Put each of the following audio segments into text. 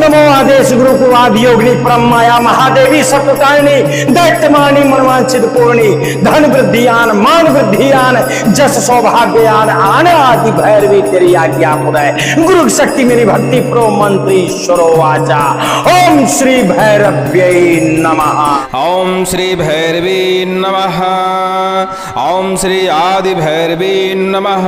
नमो आदेश गुरु को आदि योगिनी परम माया महादेवी सत्वतारिणी दैत्यमानी मनवांछित पूर्णी धन वृद्धियान मान वृद्धियान जस सौभाग्यान आन आदि भैरवी तेरी आज्ञा पुरय गुरु शक्ति मेरी भक्ति प्रो मंत्री ईश्वरो वाचा। ओम श्री भैरव्यै नमः। ओम श्री भैरवी नमः। ओम श्री आदि भैरवी नमः।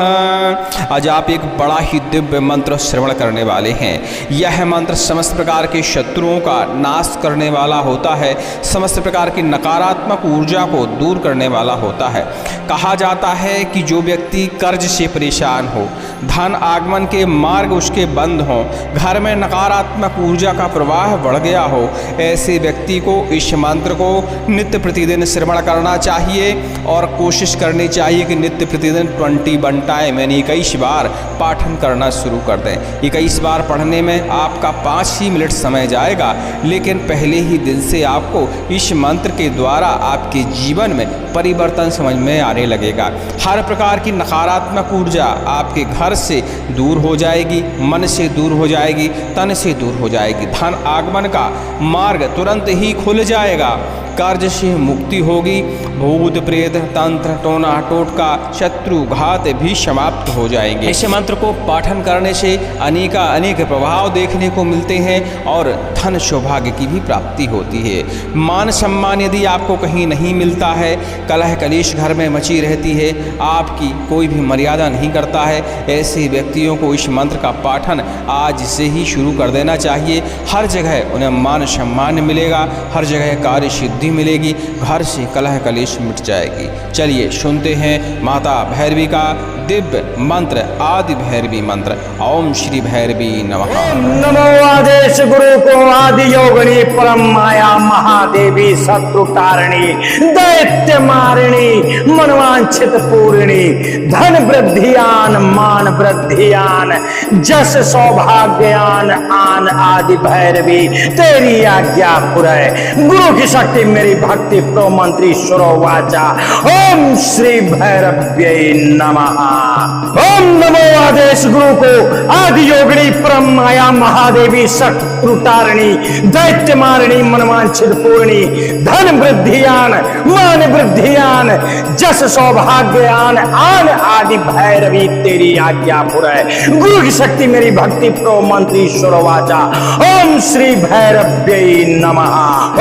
आज आप एक बड़ा ही दिव्य मंत्र श्रवण करने वाले हैं। यह मंत्र समस्त प्रकार के शत्रुओं का नाश करने वाला होता है, समस्त प्रकार की नकारात्मक ऊर्जा को दूर करने वाला होता है। कहा जाता है कि जो व्यक्ति कर्ज से परेशान हो, धन आगमन के मार्ग उसके बंद हों, घर में नकारात्मक ऊर्जा का प्रवाह बढ़ गया हो, ऐसे व्यक्ति को इस मंत्र को नित्य प्रतिदिन श्रवण करना चाहिए और कोशिश करनी चाहिए कि नित्य प्रतिदिन 21 टाइम यानी 21 बार पाठन करना शुरू कर दें। 21 बार पढ़ने में आपका 5 ही मिनट समय जाएगा, लेकिन पहले ही दिन से आपको इस मंत्र के द्वारा आपके जीवन में परिवर्तन समझ में आने लगेगा। हर प्रकार की नकारात्मक ऊर्जा आपके घर से दूर हो जाएगी, मन से दूर हो जाएगी, तन से दूर हो जाएगी। धन आगमन का मार्ग तुरंत ही खुल जाएगा, कर्ज से मुक्ति होगी, भूत प्रेत तंत्र टोना टोटका शत्रु घात भी समाप्त हो जाएंगे। इस मंत्र को पाठन करने से अनेक प्रभाव देखने को मिलते हैं और धन सौभाग्य की भी प्राप्ति होती है। मान सम्मान यदि आपको कहीं नहीं मिलता है, कलह कलेश घर में मची रहती है, आपकी कोई भी मर्यादा नहीं करता है, ऐसे व्यक्तियों को इस मंत्र का पाठन आज से ही शुरू कर देना चाहिए। हर जगह उन्हें मान सम्मान मिलेगा, हर जगह कार्य सिद्धि मिलेगी, घर से कलह कलेश मिट जाएगी। चलिए सुनते हैं माता भैरवी का दिव्य मंत्र आदि भैरवी मंत्र। ओम श्री भैरवी नमः। नमो आदेश गुरु को आदि योगिनी परम माया महादेवी शत्रु तारिणी दैत्य मारिणी मनवांछित पूर्णी धन वृद्धियान मान वृद्धियान जस सौभाग्यान आन आदि भैरवी तेरी आज्ञा पुरय गुरु की शक्ति मेरी भक्ति प्रो मंत्री ईश्वरो वाचा। ओम श्री भैरव्यै नमः। ओम नमो आदेश गुरु को आदि योगिनी परम माया महादेवी शत्रु तारिणी दैत्य मारिणी मनवांछित पूर्णी धन वृद्धियान मान वृद्धियान जस सौभाग्यान आन आदि भैरवी तेरी आज्ञा पुरय गुरु की शक्ति मेरी भक्ति प्रो मंत्री ईश्वरो वाचा। ओम श्री भैरव्यै नमः।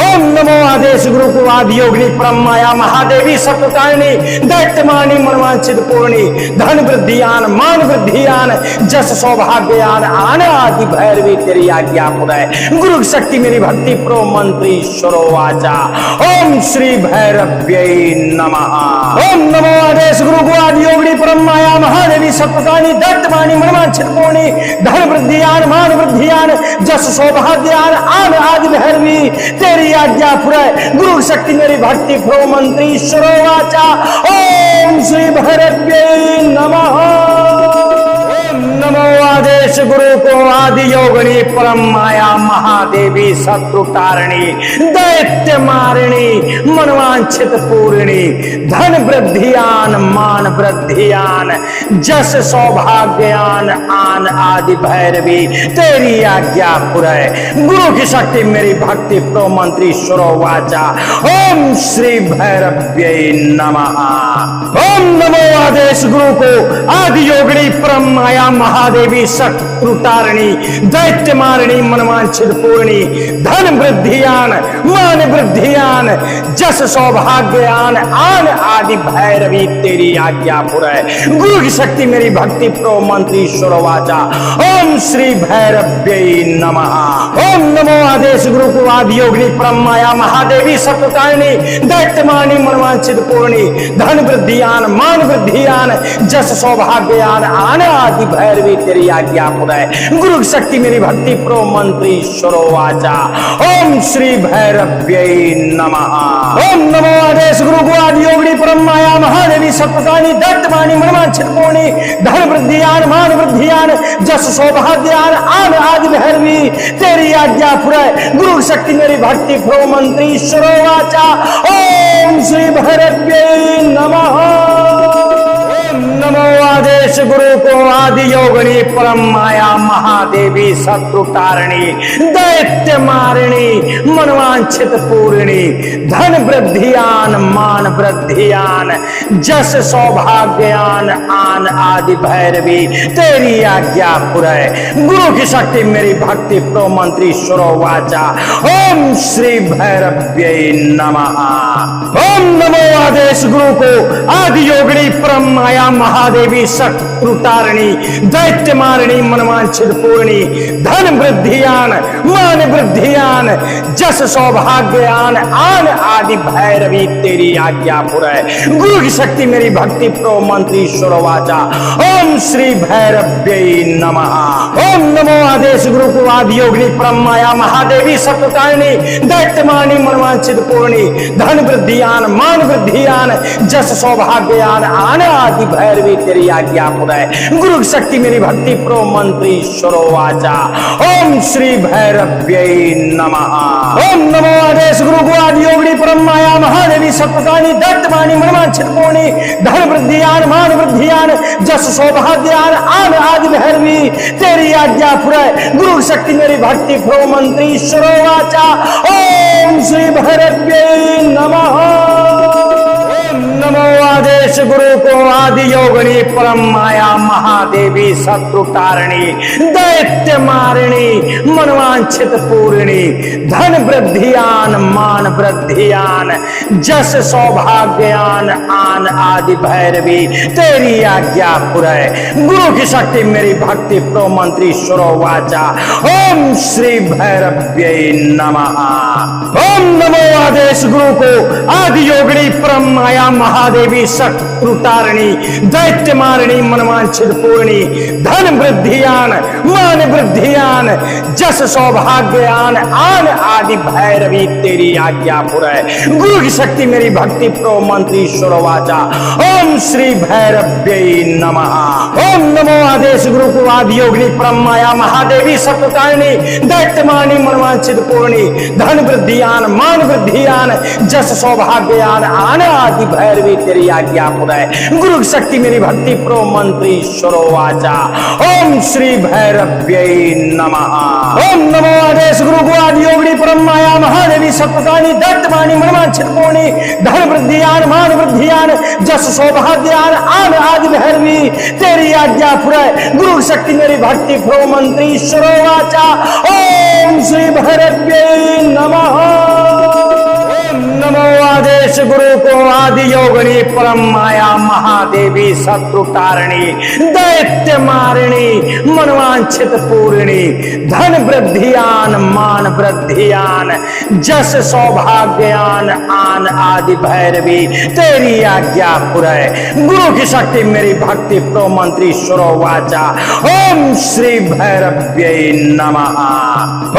ओम नमो आदेश गुरु को आदि योगिनी परम माया महादेवी शत्रु तारिणी दैत्य मारिणी मनवांछित पूर्णी धन वृद्धियान मान वृद्धियान जस सौभाग्यान आन आदि भैरवी तेरी आज्ञा पुरय गुरु की शक्ति मेरी भक्ति प्रो मंत्री ईश्वरो वाचा। ओम श्री भैरव्यै नमः। ओम नमो आदेश गुरु को आदि योगिनी परम माया महादेवी सत्वतानी दैत्यमानी मनवांछित पूर्णी धन वृद्धियान मान वृद्धियान जस सौभाग्यान आन आदि भैरवी तेरी आज्ञा पुरय गुरु की शक्ति मेरी भक्ति प्रो मंत्री ईश्वरो वाचा। ओम श्री भैरव्यै नमः। नमो आदेश गुरु को आदि योगिनी परम माया महादेवी शत्रु तारिणी दैत्य मारिणी मनवांछित पूर्णी धन वृद्धियान मान वृद्धियान जस सौभाग्यान आन आदि भैरवी तेरी आज्ञा पुरय गुरु की शक्ति मेरी भक्ति प्रो मंत्री ईश्वरो वाचा। ओम श्री भैरव्यै नमः। ओम नमो आदेश गुरु को आदि योगिनी परम माया महादेवी शत्रु तारिणी दैत्य मारिणी मनवांछित पूर्णी धन वृद्धियान मान वृद्धियान जस सौभाग्यान आन आदि भैरवी तेरी आज्ञा पुरय गुरु की शक्ति मेरी भक्ति प्रो मंत्री ईश्वरो वाचा। ओम श्री भैरव्यै नमः। ओम नमो आदेश गुरु को आदि योगिनी परम माया महादेवी शत्रु तारिणी दैत्य मारिणी मनवांछित पूर्णी धन वृद्धियान मान वृद्धियान जस सौभाग्यान आन आदि भैरवी तेरी आज्ञा पुरय गुरु की शक्ति मेरी भक्ति प्रो मंत्री ईश्वरो वाचा। ओम श्री भैरव्यै नमः। ओम नमो आदेश गुरु को आदि योगिनी परम माया महादेवी सत्वतानी दैत्यमानी मनवांछित पूर्णी धन वृद्धियान मान वृद्धियान जस सौभाग्यान आन आदि भैरवी तेरी आज्ञा पुरय गुरु की शक्ति मेरी भक्ति प्रो मंत्री ईश्वरो वाचा। ओम श्री भैरव्यै नमः। नमो आदेश गुरु को आदि योगिनी परम माया महादेवी शत्रु तारिणी दैत्य मारिणी मनवांछित पूर्णी धन वृद्धियान मान वृद्धियान जस सौभाग्यान आन आदि भैरवी तेरी आज्ञा पुरै। गुरु की शक्ति मेरी भक्ति प्रो मंत्री सुरो वाचा। ओम श्री भैरव्यै नमः। ओम नमो आदेश गुरु को आदि योगिनी परम माया महादेवी शत्रु तारिणी दैत्य मारिणी मनवांछित पूर्णी धन वृद्धियान मान वृद्धियान जस सौभाग्यान आन आदि भैरवी तेरी आज्ञा पुरै। गुरु की शक्ति मेरी भक्ति प्रो मंत्री सुरवाचा। ओम श्री भैरव्यै नमः। ओम नमो आदेश गुरु को आदि योगिनी परम माया महादेवी शत्रु तारिणी दैत्य मारिणी मनवांछित पूर्णी धन वृद्धियान मान वृद्धियान जस सौभाग्यान आन आदि भैरवी तेरी आज्ञा पुरै। गुरु की शक्ति मेरी भक्ति प्रो मंत्री सुरवाचा। ओम श्री भैरव्यै नमः। ओम नमो आदेश गुरु को आदि योगिनी परम माया महादेवी सत्पतानी दत्तवाणी मनवांछित पूर्णी धन वृद्धियान मान वृद्धियान जस सौभाग्यान आन आदि भैरवी तेरी आज्ञा पुरै। गुरु की शक्ति मेरी भक्ति प्रो मंत्री सुरवाचा। ओम श्री भैरव्यै नमः। नमो आदेश गुरु को आदि योगिनी परम माया महादेवी शत्रु तारिणी दैत्य मारिणी मनवांछित पूर्णी धन वृद्धियान मान वृद्धियान जस सौभाग्यान आन आदि भैरवी तेरी आज्ञा पुरै। गुरु की शक्ति मेरी भक्ति प्रो मंत्री सुरवाचा। ओम श्री भैरव्यै नमः। ओम नमो आदेश गुरु को आदि योगिनी परम माया महादेवी शत्रु तारिणी दैत्य मारिणी मनवांछित पूर्णी धन वृद्धियान मान वृद्धियान जस सौभाग्यान आन आदि भैरवी तेरी आज्ञा पुरै। गुरु की शक्ति मेरी भक्ति प्रो मंत्री सुरवाचा। ओम श्री भैरव्यै नमः। ओम नमो आदेश गुरु को आदि योगिनी परम माया महादेवी शत्रु तारिणी दैत्य मारिणी मनवांछित पूर्णी धन वृद्धियान मान वृद्धियान जस सौभाग्यान आन आदि भैरवी तेरी आज्ञा पुरै। गुरु की शक्ति मेरी भक्ति प्रो मंत्री सुरवाचा। ओम श्री भैरव्यै नमः। ओम नमो आदेश गुरु को आदि योगिनी परम माया महादेवी सत्पतानी दत्तवाणी मनवांछित पूर्णी धन वृद्धियान मान वृद्धियान जस सौभाग्यान आन आदि भैरवी तेरी आज्ञा पुरै। गुरु की शक्ति मेरी भक्ति प्रो मंत्री सुरवाचा। ओम श्री भैरव्यै नमः। नमो आदेश गुरु को आदि योगिनी परम माया महादेवी शत्रु तारिणी दैत्य मारिणी मनवांछित पूर्णी धन वृद्धियान मान वृद्धियान जस सौभाग्यान आन आदि भैरवी तेरी आज्ञा पुरै। गुरु की शक्ति मेरी भक्ति प्रो मंत्री सुरवाचा। ओम श्री भैरव्यै नमः।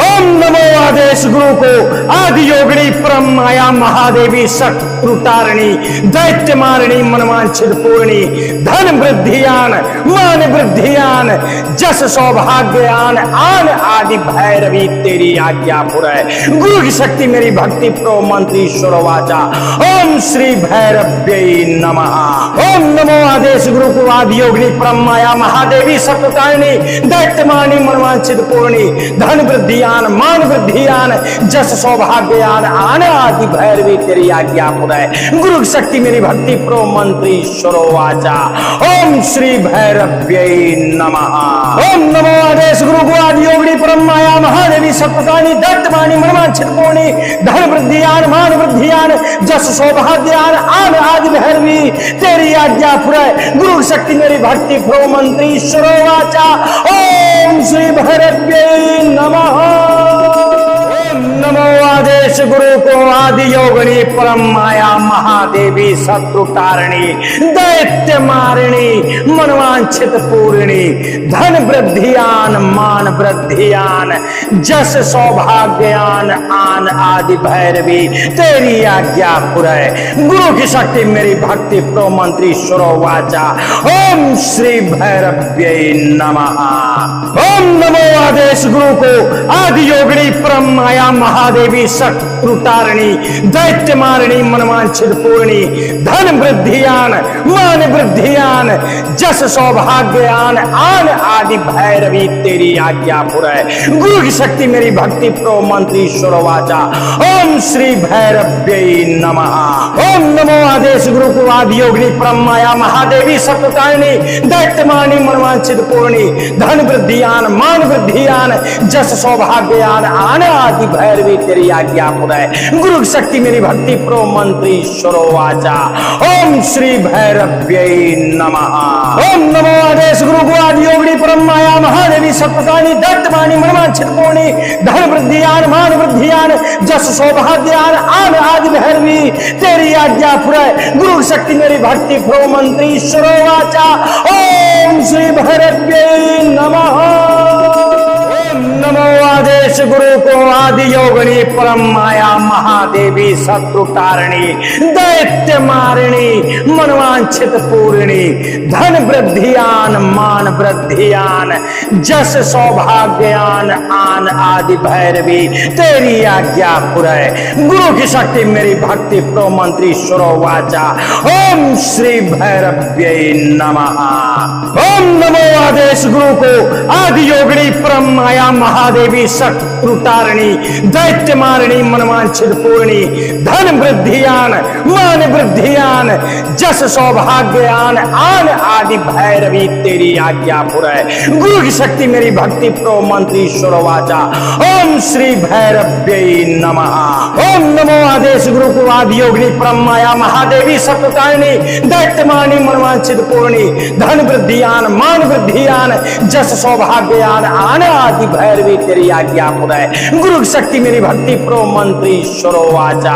ओम नमो आदेश गुरु को आदि योगिनी परम माया महादेवी शत्रु तारिणी दैत्य मारिणी मनवांछित पूर्णी धन वृद्धियान मान वृद्धियान जस सौभाग्यान आन आदि भैरवी तेरी आज्ञा पुरै। गुरु की शक्ति मेरी भक्ति प्रो मंत्री सुरवाचा। ओम श्री भैरव्यै नमः। ओम नमो आदेश गुरु को आदि योगिनी परम माया महादेवी शत्रु तारिणी दैत्य मारिणी मनवांछित पूर्णी धन वृद्धियान मान वृद्धियान जस सौभाग्यान आन आदि भैरवी तेरी आज्ञा पुरै। गुरु की शक्ति मेरी भक्ति प्रो मंत्री सुरवाचा। ओम श्री भैरव्यै नमः। ओम नमो आदेश गुरु को आदि योगिनी परम माया महादेवी सत्पतानी दत्तवाणी मनवांछित पूर्णी धन वृद्धियान मान वृद्धियान जस सौभाग्यान आन आदि भैरवी तेरी आज्ञा पुरै। गुरु की शक्ति मेरी भक्ति प्रो मंत्री सुरवाचा। ओम श्री भैरव्यै नमः। नमो आदेश गुरु को आदि योगिनी परम माया महादेवी शत्रु तारिणी दैत्य मारिणी मनवांछित पूर्णी धन वृद्धियान मान वृद्धियान जस सौभाग्यान आन आदि भैरवी तेरी आज्ञा पुरै। गुरु की शक्ति मेरी भक्ति प्रो मंत्री सुरवाचा। ओम श्री भैरव्यै नमः। ओम नमो आदेश गुरु को आदि योगिनी परम माया महादेवी शत्रु तारिणी दैत्य मारिणी मनवांछित पूर्णी धन वृद्धियान मान वृद्धियान जस सौभाग्यान आन आदि भैरवी तेरी आज्ञा पुरै। गुरु की शक्ति मेरी भक्ति प्रो मंत्री ईश्वर वाचा। ओम श्री भैरव्यै नमः। ओम नमो आदेश गुरु को आदि योगिनी परम माया महादेवी सत्यकारिणी दैत्य मारिणी मनवांछित पूर्णी धन वृद्धियान मान वृद्धियान जस सौभाग्यान आन आदि भैरवी तेरी आज्ञा पुरै। गुरु की शक्ति मेरी भक्ति प्रो मंत्री ईश्वर वाचा। ओम श्री भैरव्यै नमः। ओम नमो आदेश गुरु को आदि योगिनी परम माया महादेवी सत्यकारिणी दैत्य मारिणी मनवांछित पूर्णी धन वृद्धियान मान वृद्धियान जस सौभाग्यान आन आदि भैरवी तेरी आज्ञा पुरै। गुरु की शक्ति मेरी भक्ति प्रो मंत्री ईश्वर वाचा। ओम श्री भैरव्यै नमः। नमो आदेश गुरु को आदि योगिनी परम माया महादेवी शत्रु तारिणी दैत्य मारिणी मनवांछित पूर्णी धन वृद्धियान मान वृद्धियान जस सौभाग्यान आन आदि भैरवी तेरी आज्ञा पुरै। गुरु की शक्ति मेरी भक्ति प्रो मंत्री ईश्वर वाचा। ओम श्री भैरव्यै नमः। ओम नमो आदेश गुरु को आदि योगिनी परम माया महादेवी शत्रु तारिणी दैत्य मारिणी मनवांछित पूर्णी धन वृद्धियान मान वृद्धियान जस सौभाग्यान आन आदि भैरवी तेरी आज्ञा पुरै। गुरु की शक्ति मेरी भक्ति प्रो मंत्री ईश्वर वाचा। ओम श्री भैरव्यै नमः। ओम नमो आदेश गुरु को आदि योगिनी परम माया महादेवी शत्रु तारिणी दैत्य मारिणी मनवांछित पूर्णी धन वृद्धियान मान वृद्धियान जस सौभाग्यान आन आदि भैरवी तेरी आज्ञा पुरै। गुरु की शक्ति मेरी भक्ति प्रो मंत्री ईश्वर वाचा।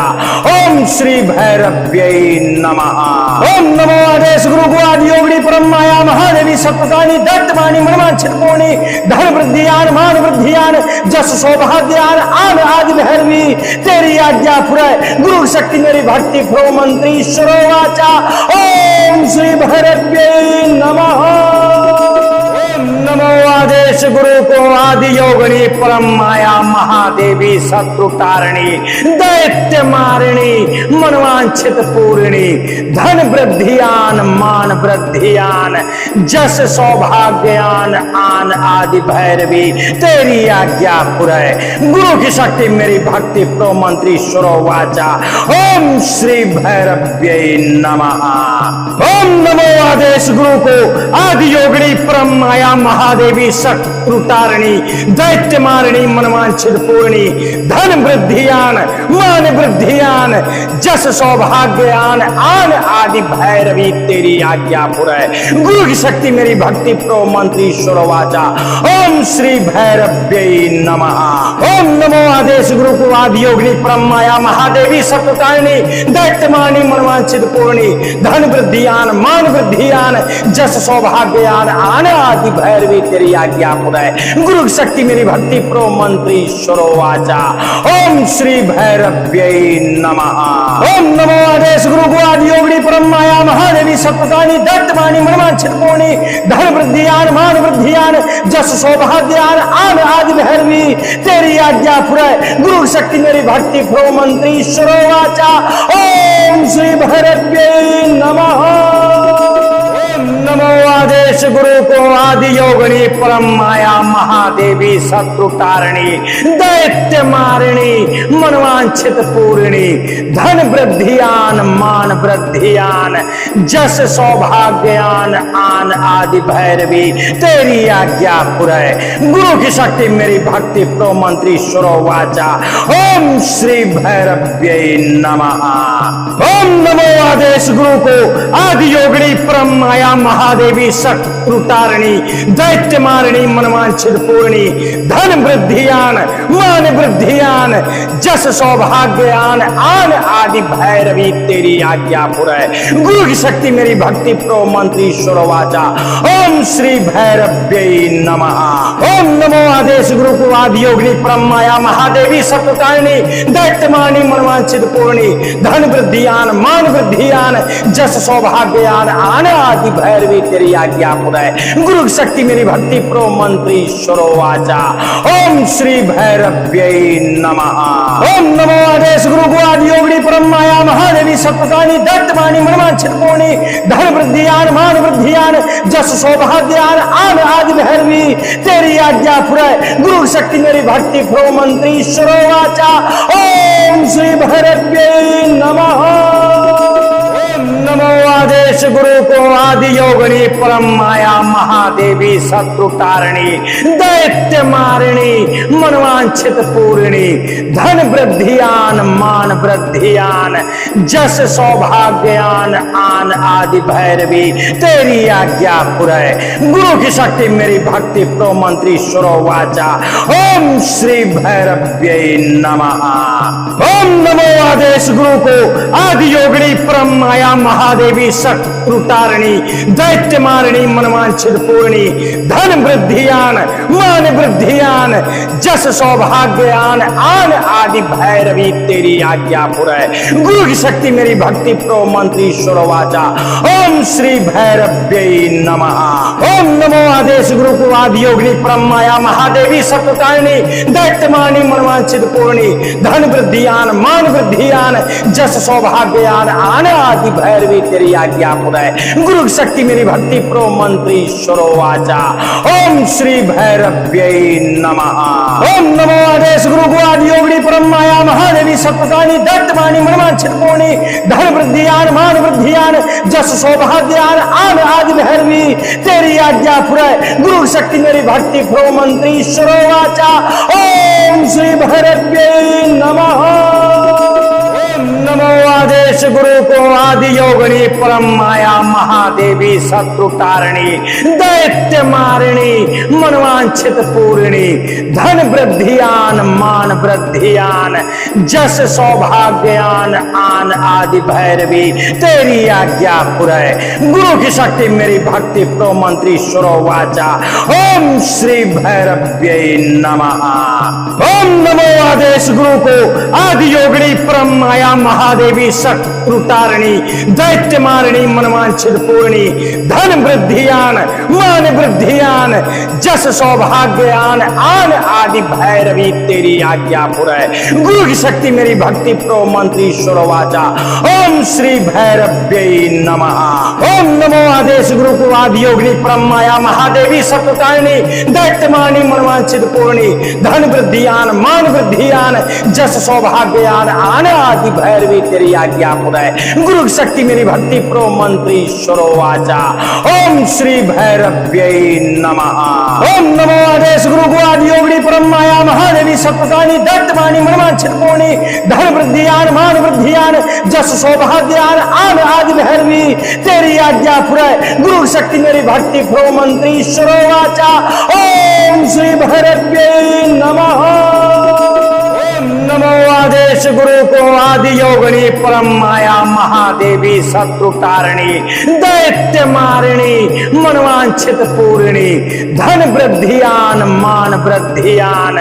ओम श्री भैरव्यै नमः। ओम नमो आदेश गुरु को आदि योगिनी परम माया महादेवी सत्यकारिणी दैत्य मारिणी मनवांछित पूर्णी धन वृद्धियान मान वृद्धियान जस सौभाग्यान आन आदि भैरवी तेरी आज्ञा पुरै। गुरु की शक्ति मेरी भक्ति प्रो मंत्री ईश्वर वाचा। ओम श्री भैरव्यै नमः। नमो आदेश गुरु को आदि योगिनी परम माया महादेवी शत्रु तारिणी दैत्य मारिणी मनवांछित पूर्णी धन वृद्धियान मान वृद्धियान जस सौभाग्यान आन आदि भैरवी तेरी आज्ञा पुरै। गुरु की शक्ति मेरी भक्ति प्रो मंत्री ईश्वर वाचा। ओम श्री भैरव्यै नमः। ओम नमो आदेश गुरु को आदि योगिनी परम माया महादेवी शत्रु तारिणी दैत्य मारिणी मनवांछित पूर्णी धन वृद्धियान मान वृद्धियान जस सौभाग्यान आन आदि भैरवी तेरी आज्ञा पुरै। गुरु की शक्ति मेरी भक्ति प्रो मंत्री ईश्वर वाचा। ओम श्री भैरव्यै नमः। ओम नमो आदेश गुरु को आदि योगिनी परम माया महादेवी शत्रु तारिणी दैत्य मारिणी मनवांछित पूर्णी धन वृद्धियान मान वृद्धियान जस सौभाग्यान आन आदि भैरवी तेरी आज्ञा पुरै। गुरु की शक्ति मेरी भक्ति प्रो मंत्री ईश्वर वाचा। ओम श्री भैरव्यै नमः। ओम नमो आदेश गुरु को आदि योगिनी परम माया महादेवी सत्यकारिणी दैत्य मारिणी मनवांछित पूर्णी धन वृद्धियान मान वृद्धियान जस सौभाग्यान आन आदि भैरवी तेरी आज्ञा पुरै। गुरु की शक्ति मेरी भक्ति प्रो मंत्री ईश्वर वाचा। ओम श्री भैरव्यै नमः। नमो आदेश गुरु को आदि योगिनी परम माया महादेवी शत्रु तारिणी दैत्य मारिणी मनवांछित पूर्णी धन वृद्धियान मान वृद्धियान जस सौभाग्यान आन आदि भैरवी तेरी आज्ञा पुरै। गुरु की शक्ति मेरी भक्ति प्रो मंत्री ईश्वर वाचा। ओम श्री भैरव्यै नमः। ओम नमो आदेश गुरु को आदि योगिनी परम माया महादेवी शत्रु तारिणी दैत्य मारिणी मनवांछित पूर्णी धन वृद्धियान मान वृद्धियान जस सौभाग्यान आन आदि भैरवी तेरी आज्ञा पुरै। गुरु की शक्ति मेरी भक्ति प्रो मंत्री ईश्वर वाचा। ओम श्री भैरव्यै नमः। ओम नमो आदेश गुरु को आदि योगिनी परम माया महादेवी शत्रु तारिणी दैत्य मारिणी मनवांछित पूर्णी धन वृद्धियान मान वृद्धियान जस सौभाग्यान आन आदि भैरवी तेरी आज्ञा पुरय। गुरु शक्ति मेरी भक्ति प्रो मंत्री ईश्वरो वाचा। ओम श्री भैरव्यै नमः। ओम नमो आदेश गुरु को आदि योगिनी परम माया महादेवी सत्वकानी दत्तवाणी मनवांछित पूर्णी धन वृद्धियान मान वृद्धियान जस सौभाग्यान आन आदि भैरवी तेरी आज्ञा पुरय। गुरु शक्ति मेरी भक्ति प्रो मंत्री ईश्वरो वाचा। ओम श्री भैरव्यै नमः। नमो आदेश गुरु को आदि योगिनी परम माया महादेवी शत्रु तारिणी दैत्य मारिणी मनवांछित पूर्णी धन वृद्धियान मान वृद्धियान जस सौभाग्यान आन आदि भैरवी तेरी आज्ञा पुरय। गुरु की शक्ति मेरी भक्ति प्रो मंत्री ईश्वरो वाचा। ओम श्री भैरव्यै नमः। ओम नमो आदेश गुरु को आदि योगिनी परम माया महादेवी शत्रु तारिणी दैत्य मारिणी मनवांछित पूर्णी धन वृद्धियान मान वृद्धियान जस सौभाग्यान आन आदि भैरवी तेरी आज्ञा पुरय। गुरु की शक्ति मेरी भक्ति प्रो मंत्री ईश्वरो वाचा। ओम श्री भैरव्यै नमः। ओम नमो आदेश गुरु को आदि योगिनी परम माया महादेवी शत्रु तारिणी दैत्य मारिणी मनवांछित पूर्णी धन वृद्धियान मान वृद्धियान जस सौभाग्यान आन आदि भैरवी तेरी आज्ञा पुरय। गुरु शक्ति मेरी भक्ति प्रो मंत्री ईश्वरो वाचा। ओम श्री भैरव्यै नमः। ओम नमो आदेश गुरु को आदि योगिनी परम माया महादेवी सत्वकानी दत्तवाणी मनवांछित पूर्णी धन वृद्धियान मान वृद्धियान जस सौभाग्यान आन आदि भैरवी तेरी आज्ञा पुरय। गुरु शक्ति मेरी भक्ति प्रो मंत्री ईश्वरो वाचा। ओम श्री भैरव्यै नमः। नमो आदेश गुरु को आदि योगिनी परम माया महादेवी शत्रु तारिणी दैत्य मारिणी मनवांछित पूर्णी धन वृद्धियान मान वृद्धियान जस सौभाग्यान आन आदि भैरवी तेरी आज्ञा पुरय। गुरु की शक्ति मेरी भक्ति प्रो मंत्री ईश्वरो वाचा। ओम श्री भैरव्यै नमः। ओम नमो आदेश गुरु को आदि योगिनी परम माया महादेवी शत्रु तारिणी दैत्य मारिणी मनवांछित पूर्णी धन वृद्धियान मान वृद्धियान जस सौभाग्यान आन आदि भैरवी तेरी आज्ञा पुरय। गुरु की शक्ति मेरी भक्ति प्रो मंत्री ईश्वरो वाचा। ओम श्री भैरव्यै नमः। ओम नमो आदेश गुरु को आदि योगिनी परम माया महादेवी शत्रु तारिणी दैत्य मारिणी मनवांछित पूर्णी धन वृद्धियान मान वृद्धियान जस सौभाग्यान आन आदि भैरवी तेरी आज्ञा पुरय। गुरु शक्ति मेरी भक्ति प्रो मंत्री ईश्वरो वाचा। ओम श्री भैरव्यै नमः। ओम नमो आदेश गुरु को आदि योगिनी परम माया महादेवी सत्वकानी दत्तवाणी मनवांछित पूर्णी धन वृद्धियान मान वृद्धियान जस सौभाग्यान आन आदि भैरवी तेरी आज्ञा पुरय। गुरु शक्ति मेरी भक्ति प्रो मंत्री ईश्वरो वाचा। ओम श्री भैरव्यै नमः। नमो आदेश गुरु को आदि योगिनी परम माया महादेवी शत्रु तारिणी दैत्य मारिणी मनवांछित पूर्णी धन वृद्धियान मान वृद्धियान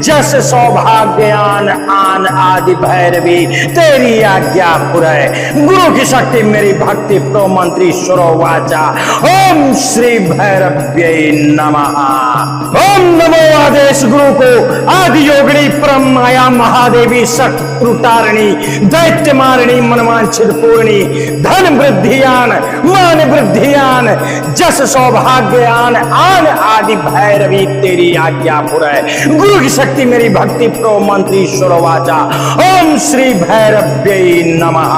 जस सौभाग्यान आन आदि भैरवी तेरी आज्ञा पुरय। गुरु की शक्ति मेरी भक्ति प्रो मंत्री ईश्वरो वाचा। ओम श्री भैरव्यै नमः। ओम नमो आदेश गुरु को आदि योगिनी परम माया महादेवी शत्रु तारिणी दैत्य मारिणी मनवांछित पूर्णी धन वृद्धियान मान वृद्धियान जस सौभाग्यान आन आदि भैरवी तेरी आज्ञा पुरय। गुरु की शक्ति मेरी भक्ति प्रो मंत्री ईश्वरो वाचा। ओम श्री भैरव्यै नमः।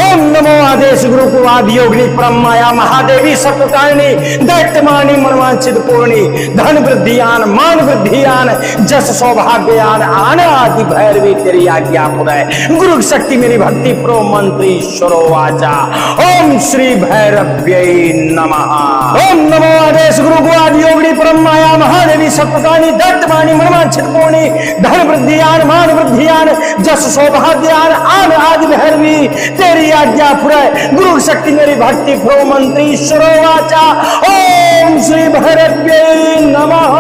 ओम नमो आदेश गुरु को आदि योगिनी परम माया महादेवी शत्रु तारिणी दैत्य मारिणी मनवांछित पूर्णी धन वृद्धियान मान वृद्धियान जस सौभाग्यान आन आदि भैरवी तेरी आज्ञा पुरय। गुरु शक्ति मेरी भक्ति प्रो मंत्री ईश्वरो वाचा। ओम श्री भैरव्यै नमः। ओम नमो आदेश गुरु को आदि योगिनी परम माया महादेवी सत्वकानी दत्तवाणी मनवांछित पूर्णी धन वृद्धियान मान वृद्धियान जस सौभाग्यान आन आदि भैरवी तेरी आज्ञा पुरय। गुरु शक्ति मेरी भक्ति प्रो मंत्री ईश्वरो वाचा। ओम श्री भैरव्यै नमः।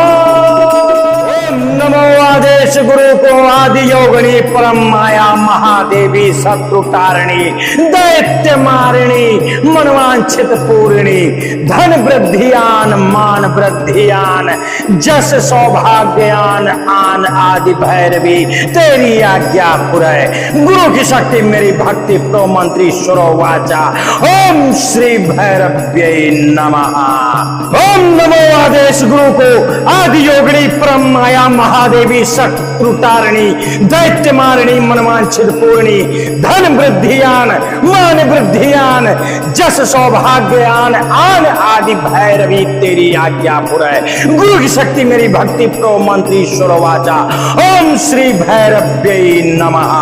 नमो आदेश गुरु को को आदि योगिनी परम माया महादेवी शत्रु तारिणी दैत्य मारिणी मनवांछित पूर्णी धन वृद्धियान मान वृद्धियान जस सौभाग्यान आन आदि भैरवी तेरी आज्ञा पुरै। गुरु की शक्ति मेरी भक्ति प्रो मंत्री वाचा। ओम श्री भैरव्यै नमः। ओम नमो आदेश गुरु को आदि योगिनी परम माया महादेवी शत्रु तारिणी दैत्य मारिणी मनवांछित पूर्णी धन वृद्धियान मान वृद्धियान जस सौभाग्यान आन आदि भैरवी तेरी आज्ञा पुरै। गुरु की शक्ति मेरी भक्ति प्रो मंत्री वाचा। ओम श्री भैरव्यै नमः।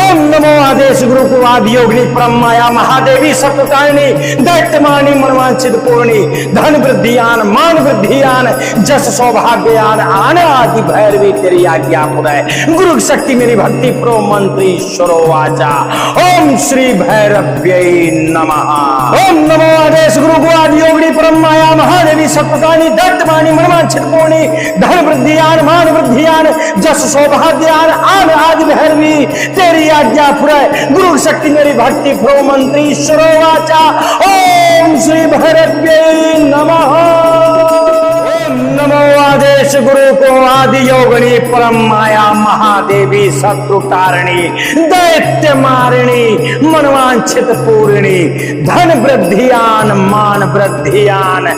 ओम नमो आदेश गुरु को आदि योगिनी परम माया महादेवी शत्रु तारिणी दैत्य मारिणी मनवांछित पूर्णी धन वृद्धियान मान वृद्धियान जस सौभाग्यान आन आदि भैरवी तेरी आज्ञा पुरै। गुरु की शक्ति मेरी भक्ति प्रो मंत्री वाचा। ओम श्री भैरव्यै नमः। ओम नमो आदेश गुरु को आदि योगिनी परम माया महादेवी शत्रु तारिणी दैत्य मारिणी मनवांछित पूर्णी धन वृद्धियान मान वृद्धियान जस सौभाग्यान आन आदि भैरवी तेरी आज्ञा पुरै। गुरु की शक्ति मेरी भक्ति प्रो मंत्री वाचा। ओम श्री भैरव्यै नमः। नमो आदेश गुरु को आदि योगिनी परम माया महादेवी शत्रु तारिणी दैत्य मारिणी मनवांछित पूर्णी धन वृद्धियान मान वृद्धियान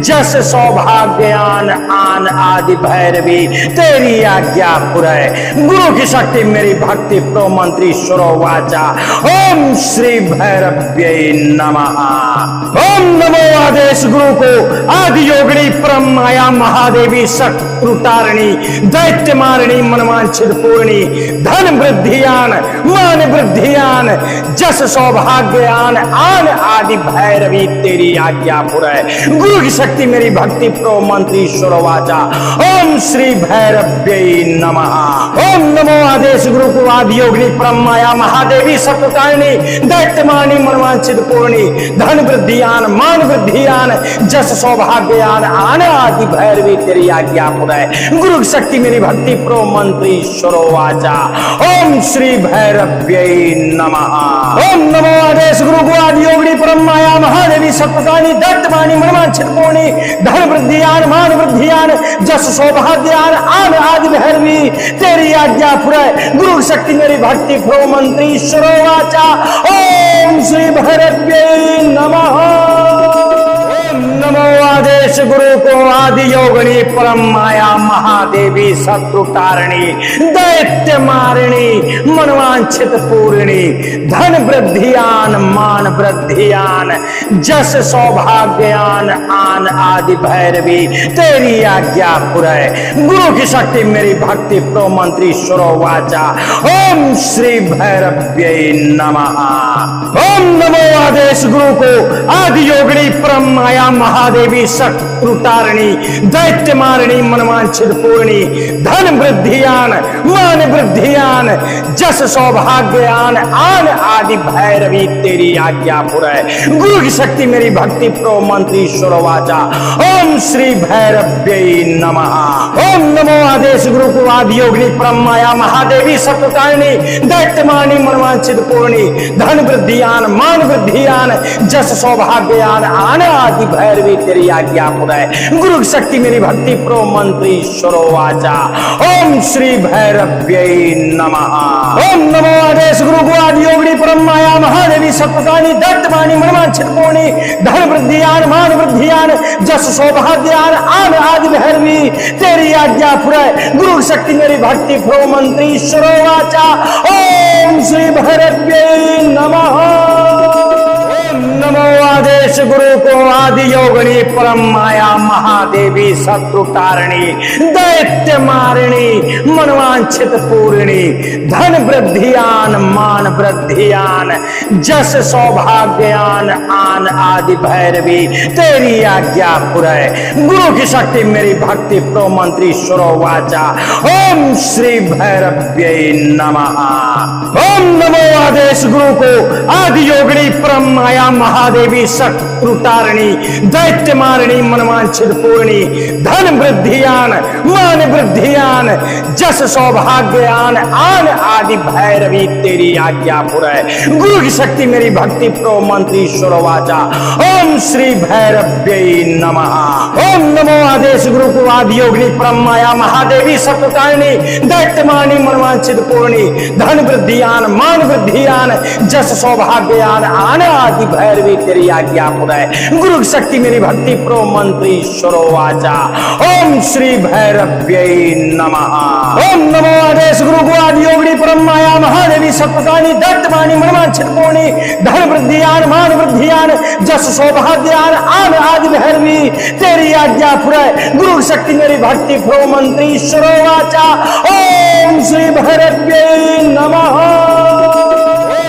जस सौभाग्यान आन आदि भैरवी तेरी आज्ञा पुरै। गुरु की शक्ति मेरी भक्ति प्रो मंत्री वाचा। ओम श्री भैरव्यै नमः। ओम नमो आदेश गुरु को आदि योगिनी परम माया महादेवी शत्रु तारिणी दैत्य मारिणी मनवांछित पूर्णी धन वृद्धियान मान वृद्धियान जस सौभाग्यान आन आदि भैरवी तेरी आज्ञा पुरै। गुरु की शक्ति मेरी भक्ति प्रो मंत्री वाचा। ओम श्री भैरव्यै नमः। ओम नमो आदेश गुरु को आदि योगिनी परम माया महादेवी शत्रु तारिणी दैत्य मारिणी मनवांछित पूर्णी धन वृद्धियान मान वृद्धियान जस सौभाग्यान आन आदि भैरवी तेरी आज्ञा पुरै। गुरु की शक्ति मेरी भक्ति प्रो मंत्री वाचा। ओम श्री भैरव्यै नमः। ओम नमो आदेश गुरु को आदि योगिनी परम माया महादेवी शत्रु तारिणी दैत्य मारिणी मनवांछित पूर्णी धन वृद्धियान मान वृद्धियान जस सौभाग्यान आन आदि भैरवी तेरी आज्ञा पुरै। गुरु की शक्ति मेरी भक्ति प्रो मंत्री वाचा। ओम श्री भैरव्यै नमः। नमो आदेश गुरु को आदि योगिनी परम माया महादेवी शत्रु तारिणी दैत्य मारिणी मनवांछित पूर्णी धन वृद्धियान मान वृद्धियान जस सौभाग्यान आन आदि भैरवी तेरी आज्ञा पुरै। गुरु की शक्ति मेरी भक्ति प्रो मंत्री वाचा। ओम श्री भैरव्यै नमः। ओम नमो आदेश गुरु को आदि योगिनी परम माया महादेवी शत्रु तारिणी दैत्य मारिणी मनवांछित पूर्णी धन वृद्धियान मान वृद्धियान जस सौभाग्यान आन आदि भैरवी तेरी आज्ञा पुरै। गुरु की शक्ति मेरी भक्ति प्रो मंत्री वाचा। ओम श्री भैरव्यै नमः। ओम नमो आदेश गुरु को आदि योगिनी परम माया महादेवी शत्रु तारिणी दैत्य मारिणी मनवांछित पूर्णी धन वृद्धियान मान वृद्धियान जस सौभाग्यान आन आदि भैरवी तेरी आज्ञा पुरै। गुरु की शक्ति मेरी भक्ति प्रो मंत्री वाचा। ओम श्री भैरव्यै नमः। ओम नमो आदेश गुरु को आदि योगिनी परम माया महादेवी शत्रु तारिणी दैत्य मारिणी मनवांछित पूर्णी धन वृद्धियान मान वृद्धियान जस सौभाग्यान आन आदि भैरवी तेरी आज्ञा पुरै। गुरु की शक्ति मेरी भक्ति प्रो मंत्री वाचा। ओम श्री भैरव्यै नमः। नमो आदेश गुरु को आदि योगिनी परम माया महादेवी शत्रु तारिणी दैत्य मारिणी मनवांछित पूर्णी धन वृद्धियान मान वृद्धियान जस सौभाग्यान आन आदि भैरवी तेरी आज्ञा पुरै। गुरु की शक्ति मेरी भक्ति प्रो मंत्री वाचा। ओम श्री भैरव्यै नमः। ओम नमो आदेश गुरु को आदि योगिनी परम माया महादेवी शत्रु तारिणी दैत्य मारिणी मनवांछित पूर्णी धन वृद्धियान मान मान वृद्धियान जस सौभाग्यान आन आदि भैरवी तेरी आज्ञा पुरै। गुरु की शक्ति मेरी भक्ति प्रो मंत्री ईश्वर वाचा। ओम श्री भैरव्यै नमः। ओम नमो आदेश गुरु को आदि योगिनी परम माया महादेवी सत्वकारिणी दैत्यमानी मनवांछित पूर्णी धन वृद्धियान मान वृद्धियान जस सौभाग्यान आन आदि भैरवी तेरी आज्ञा पुरै। गुरु की शक्ति मेरी भक्ति प्रो मंत्री ईश्वर वाचा। ओम श्री भैरव्यै नमः। ओम नमो आदेश गुरु को आदि योगिनी परम माया महादेवी सत्वकारिणी दैत्यमानी मनवांछित पूर्णी धन वृद्धियान मान वृद्धियान जस सौभाग्यान आन आदि भैरवी तेरी आज्ञा पुरै। गुरु की शक्ति मेरी भक्ति प्रो मंत्री ईश्वर वाचा। ओम श्री भैरव्यै नमः।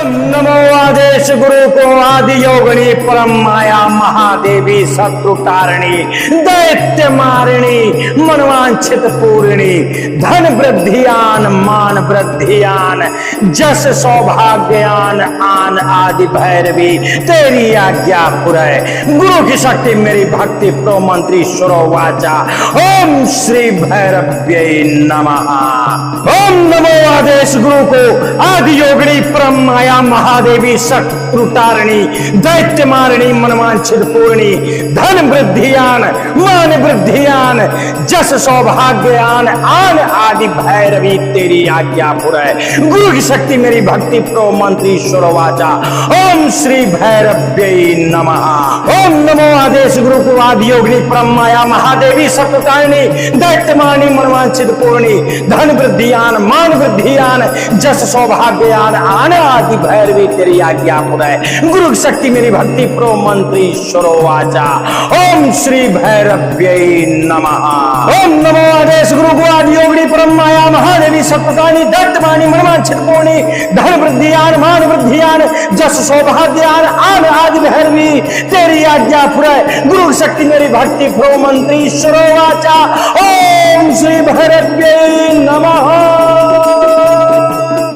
ओम नमो आदेश गुरु को आदि योगिनी परम माया महादेवी शत्रु तारिणी दैत्य मारिणी मनवांछित पूर्णी धन वृद्धियान मान वृद्धियान जस सौभाग्यान आन आदि भैरवी तेरी आज्ञा पुरै। गुरु की शक्ति मेरी भक्ति प्रो मंत्री ईश्वर वाचा। ओम श्री भैरव्यै नमः। ओम नमो आदेश गुरु को आदि योगिनी परम माया महादेवी शत्रु तारिणी दैत्य मारिणी मनवांछित पूर्णी धन वृद्धियान मान वृद्धियान जस सौभाग्यान आन आदि भैरवी तेरी आज्ञा पुरै। गुरु की शक्ति मेरी भक्ति प्रो मंत्री ईश्वर वाचा। ओम श्री भैरव्यै नमः। ओम नमो आदेश गुरु को आदि योगिनी परम माया महादेवी सत्वकारिणी दैत्यमानी मनवांछित पूर्णी धन वृद्धियान मान वृद्धियान जस सौभाग्यान आन आदि भैरवी तेरी आज्ञा पुरै। गुरु की शक्ति मेरी भक्ति प्रो मंत्री ईश्वर वाचा। ओम श्री भैरव्यै नमः। ओम नमो आदेश गुरु को आदि योगिनी परम माया महादेवी सत्वकारिणी दैत्यमानी मनवांछित पूर्णी धन वृद्धियान मान वृद्धियान जस सौभाग्यान आन आदि भैरवी तेरी आज्ञा पुरै। गुरु की शक्ति मेरी भक्ति प्रो मंत्री ईश्वर वाचा। ओम श्री भैरव्यै नमः।